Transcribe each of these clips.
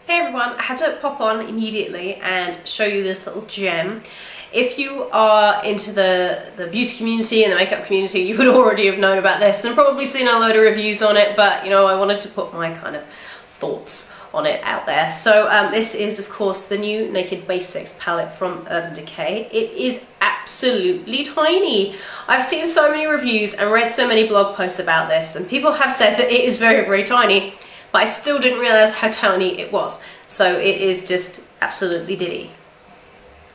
Hey everyone, I had to pop on immediately and show you this little gem. If you are into the beauty community and the makeup community, you would already have known about this and probably seen a load of reviews on it, but you know, I wanted to put my kind of thoughts on it out there. So this is of course the new Naked Basics palette from Urban Decay. It is absolutely tiny. I've seen so many reviews and read so many blog posts about this, and people have said that it is very, very tiny, but I still didn't realise how tiny it was. So it is just absolutely ditty.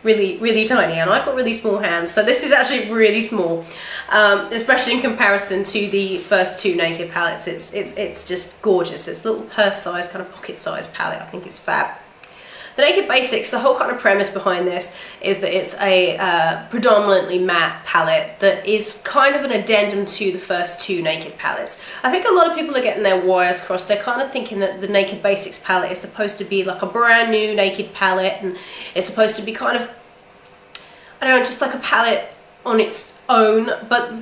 Really, really tiny, and I've got really small hands, so this is actually really small, especially in comparison to the first two Naked palettes. It's just gorgeous. It's a little purse-sized, kind of pocket-sized palette. I think it's fab. The Naked Basics, the whole kind of premise behind this is that it's a predominantly matte palette that is kind of an addendum to the first two Naked palettes. I think a lot of people are getting their wires crossed. They're kind of thinking that the Naked Basics palette is supposed to be like a brand new Naked palette, and it's supposed to be kind of, I don't know, just like a palette on its own, but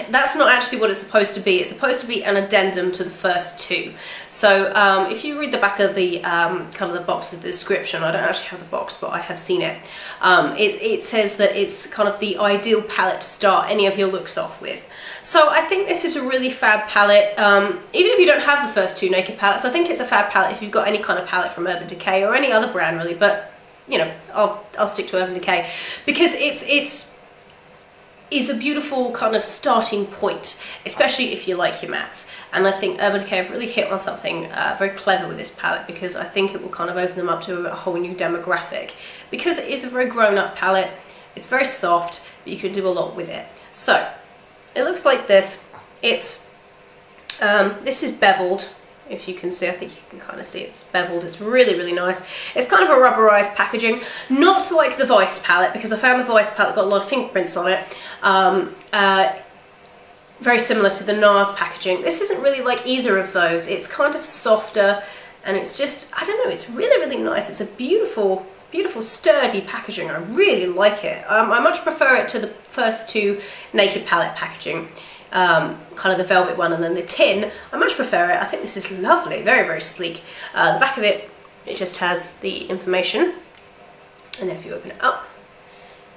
that's not actually what it's supposed to be. It's supposed to be an addendum to the first two. So if you read the back of the kind of the box of the description, I don't actually have the box, but I have seen it. It says that it's kind of the ideal palette to start any of your looks off with. So I think this is a really fab palette. Even if you don't have the first two Naked palettes, I think it's a fab palette if you've got any kind of palette from Urban Decay or any other brand really, but you know, I'll stick to Urban Decay because it's a beautiful kind of starting point, especially if you like your mattes. And I think Urban Decay have really hit on something very clever with this palette, because I think it will kind of open them up to a whole new demographic, because it is a very grown-up palette. It's very soft, but you can do a lot with it. So it looks like this. It's this is beveled. If you can see, I think you can kind of see it's beveled. It's really, really nice. It's kind of a rubberized packaging, not like the Vice palette, because I found the Vice palette got a lot of fingerprints on it. Very similar to the NARS packaging. This isn't really like either of those. It's kind of softer, and it's just, I don't know, it's really, really nice. It's a beautiful, beautiful, sturdy packaging. I really like it. I much prefer it to the first two Naked palette packaging. Kind of the velvet one and then the tin. I much prefer it. I think this is lovely, very, very sleek. The back of it, it just has the information, and then if you open it up,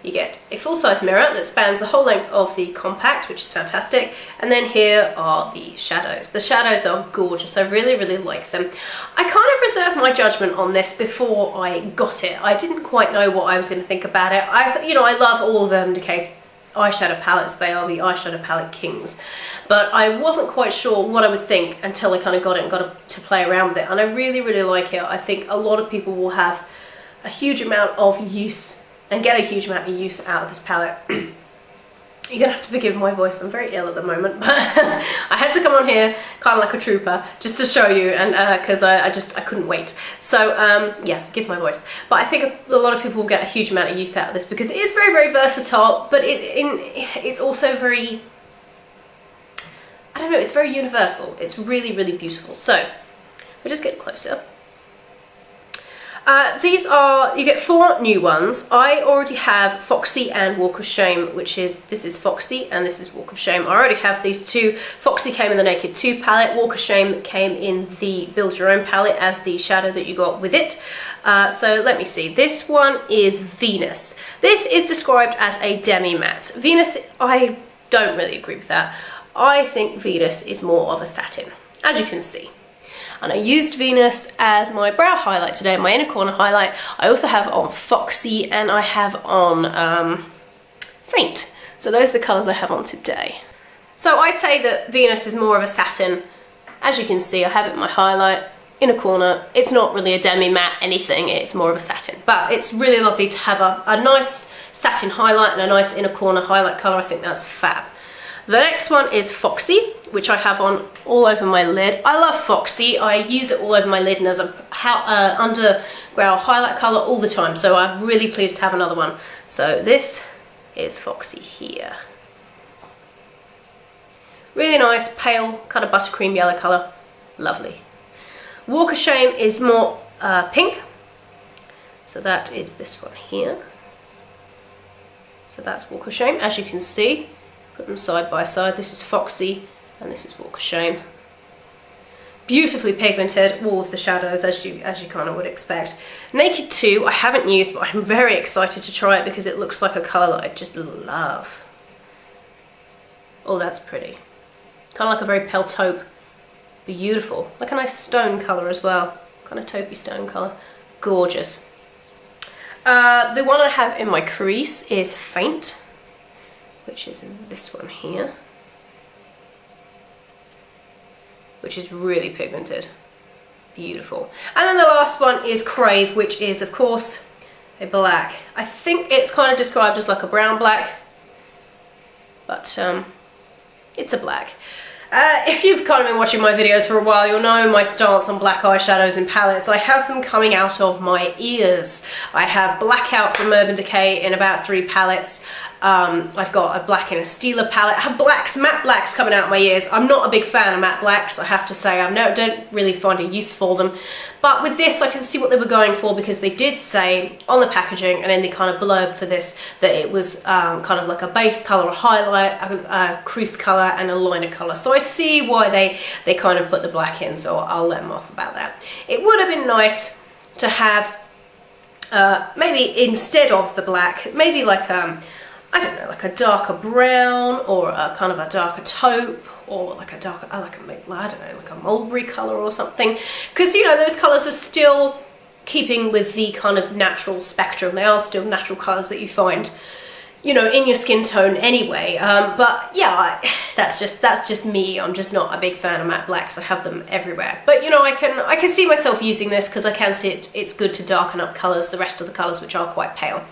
you get a full-size mirror that spans the whole length of the compact, which is fantastic. And then here are the shadows. The shadows are gorgeous. I really, really like them. I kind of reserved my judgment on this before I got it. I didn't quite know what I was going to think about it. I love all of Urban Decay's eyeshadow palettes. They are the eyeshadow palette kings, but I wasn't quite sure what I would think until I kind of got it and got to play around with it, and I really, really like it. I think a lot of people will have a huge amount of use and get a huge amount of use out of this palette. You're gonna have to forgive my voice, I'm very ill at the moment, but I had to come on here kind of like a trooper just to show you, and because I couldn't wait. So yeah, forgive my voice, but I think a lot of people will get a huge amount of use out of this because it is very, very versatile, but it's also very, I don't know, it's very universal. It's really, really beautiful. So we'll just get closer. These are, you get 4 new ones. I already have Foxy and Walk of Shame, this is Foxy and this is Walk of Shame. I already have these two. Foxy came in the Naked 2 palette, Walk of Shame came in the Build Your Own palette as the shadow that you got with it. So let me see, this one is Venus. This is described as a demi-matte. Venus, I don't really agree with that. I think Venus is more of a satin, as you can see. And I used Venus as my brow highlight today, my inner corner highlight. I also have on Foxy and I have on Faint. So those are the colours I have on today. So I'd say that Venus is more of a satin. As you can see, I have it in my highlight, inner corner. It's not really a demi-matte anything, it's more of a satin. But it's really lovely to have a nice satin highlight and a nice inner corner highlight colour. I think that's fab. The next one is Foxy, which I have on all over my lid. I love Foxy. I use it all over my lid and as a underbrow highlight colour all the time, so I'm really pleased to have another one. So this is Foxy here. Really nice, pale, kind of buttercream yellow colour. Lovely. Walk of Shame is more pink. So that is this one here. So that's Walk of Shame, as you can see. Put them side by side. This is Foxy and this is Walk of Shame. beautifully pigmented, all of the shadows as you kind of would expect. Naked 2 I haven't used, but I'm very excited to try it because it looks like a colour that I just love. Oh, that's pretty. Kind of like a very pale taupe. Beautiful. Like a nice stone colour as well. Kind of taupey stone colour. Gorgeous. The one I have in my crease is Faint, which is this one here, which is really pigmented. Beautiful. And then the last one is Crave, which is of course a black. I think it's kind of described as like a brown black, but it's a black. If you've kind of been watching my videos for a while, you'll know my stance on black eyeshadows and palettes. I have them coming out of my ears. I have Blackout from Urban Decay in about 3 palettes. I've got a black in a Stila palette. I have blacks, matte blacks coming out of my ears. I'm not a big fan of matte blacks, I have to say. I don't really find a use for them. But with this, I can see what they were going for because they did say on the packaging and in the kind of blurb for this that it was kind of like a base colour, a highlight, a crease colour and a liner colour. So I see why they kind of put the black in, so I'll let them off about that. It would have been nice to have maybe instead of the black, maybe like I don't know, like a darker brown or a kind of a darker taupe or like a darker, I don't know, like a mulberry colour or something. Because, you know, those colours are still keeping with the kind of natural spectrum. They are still natural colours that you find, you know, in your skin tone anyway. But yeah, that's just me. I'm just not a big fan of matte blacks. I have them everywhere. But you know, I can see myself using this because I can see it's good to darken up colours, the rest of the colours which are quite pale.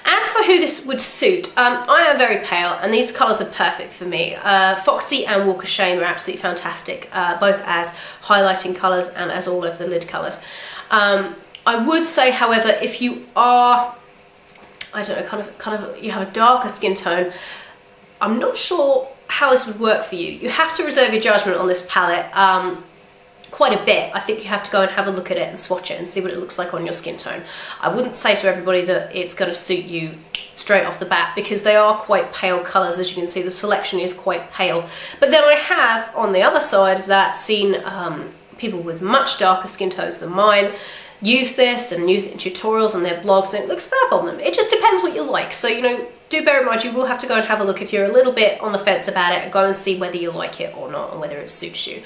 As for who this would suit, I am very pale and these colours are perfect for me. Foxy and Walk of Shame are absolutely fantastic, both as highlighting colours and as all over the lid colours. I would say, however, if you are, I don't know, kind of you have a darker skin tone, I'm not sure how this would work for you. You have to reserve your judgment on this palette quite a bit. I think you have to go and have a look at it and swatch it and see what it looks like on your skin tone. I wouldn't say to everybody that it's going to suit you straight off the bat because they are quite pale colours. As you can see, the selection is quite pale. But then I have, on the other side of that, seen people with much darker skin tones than mine use this and use it in tutorials on their blogs and it looks fab on them. It just depends what you like. So, you know, do bear in mind you will have to go and have a look if you're a little bit on the fence about it and go and see whether you like it or not and whether it suits you.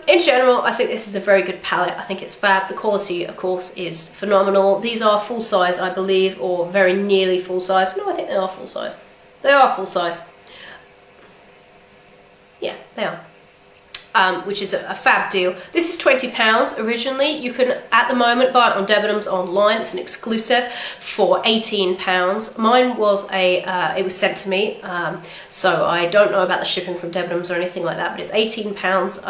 In general, I think this is a very good palette. I think it's fab. The quality, of course, is phenomenal. These are full size, I believe, or very nearly full size. No, I think they are full size. They are full size. Yeah, they are. Which is a fab deal. This is £20 originally. You can, at the moment, buy it on Debenhams online. It's an exclusive for £18. Mine was it was sent to me, so I don't know about the shipping from Debenhams or anything like that, but it's £18.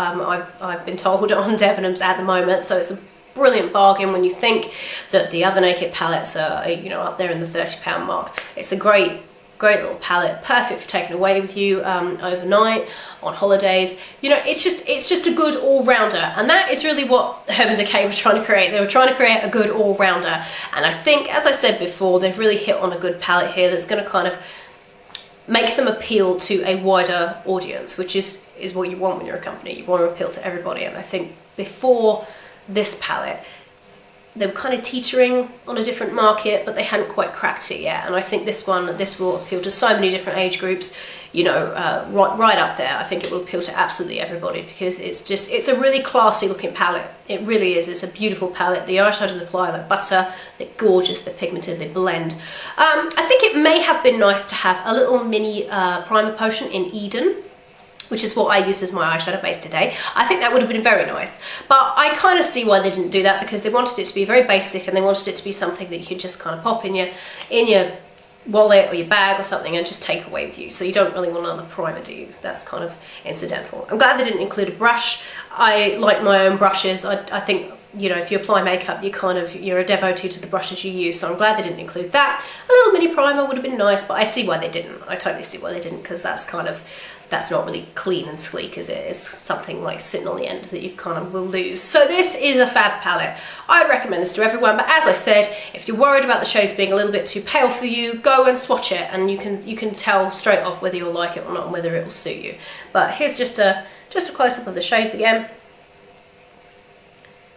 I've been told on Debenhams at the moment, so it's a brilliant bargain when you think that the other Naked palettes are, you know, up there in the £30 mark. It's a great little palette, perfect for taking away with you overnight, on holidays. You know, it's just a good all-rounder, and that is really what Urban Decay were trying to create. They were trying to create a good all-rounder, and I think, as I said before, they've really hit on a good palette here that's going to kind of make them appeal to a wider audience, which is what you want when you're a company. You want to appeal to everybody, and I think before this palette, they were kind of teetering on a different market, but they hadn't quite cracked it yet. And I think this will appeal to so many different age groups, you know, right up there. I think it will appeal to absolutely everybody because it's a really classy looking palette. It really is. It's a beautiful palette. The eyeshadows apply like butter. They're gorgeous. They're pigmented. They blend. I think it may have been nice to have a little mini primer potion in Eden, which is what I used as my eyeshadow base today. I think that would have been very nice. But I kind of see why they didn't do that because they wanted it to be very basic and they wanted it to be something that you could just kind of pop in your wallet or your bag or something and just take away with you. So you don't really want another primer, do you? That's kind of incidental. I'm glad they didn't include a brush. I like my own brushes. I think, you know, if you apply makeup, you're a devotee to the brushes you use, so I'm glad they didn't include that. A little mini primer would have been nice, but I see why they didn't. I totally see why they didn't, because that's not really clean and sleek, is it? It's something like sitting on the end that you kind of will lose. So this is a fab palette. I'd recommend this to everyone, but as I said, if you're worried about the shades being a little bit too pale for you, go and swatch it, and you can tell straight off whether you'll like it or not and whether it will suit you. But here's just a close-up of the shades again.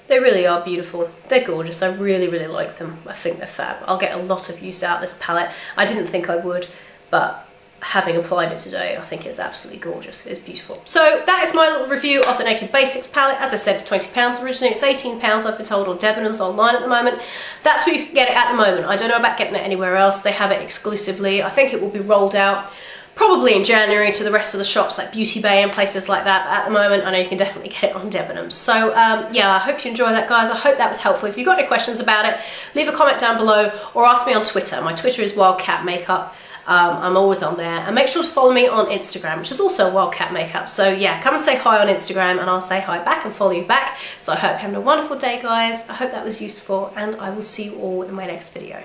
They really are beautiful. They're gorgeous. I really, really like them. I think they're fab. I'll get a lot of use out of this palette. I didn't think I would, but having applied it today, I think it's absolutely gorgeous. It's beautiful. So that is my little review of the Naked Basics palette. As I said, it's £20 originally. It's £18, I've been told, on Debenhams online at the moment. That's where you can get it at the moment. I don't know about getting it anywhere else. They have it exclusively. I think it will be rolled out probably in January to the rest of the shops like Beauty Bay and places like that. But at the moment, I know you can definitely get it on Debenhams. So yeah, I hope you enjoyed that, guys. I hope that was helpful. If you've got any questions about it, leave a comment down below or ask me on Twitter. My Twitter is Wildcat Makeup. I'm always on there, and make sure to follow me on Instagram, which is also Wildcat Makeup. So yeah, come and say hi on Instagram and I'll say hi back and follow you back. So I hope you're having a wonderful day, guys. I hope that was useful, and I will see you all in my next video.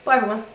Bye everyone.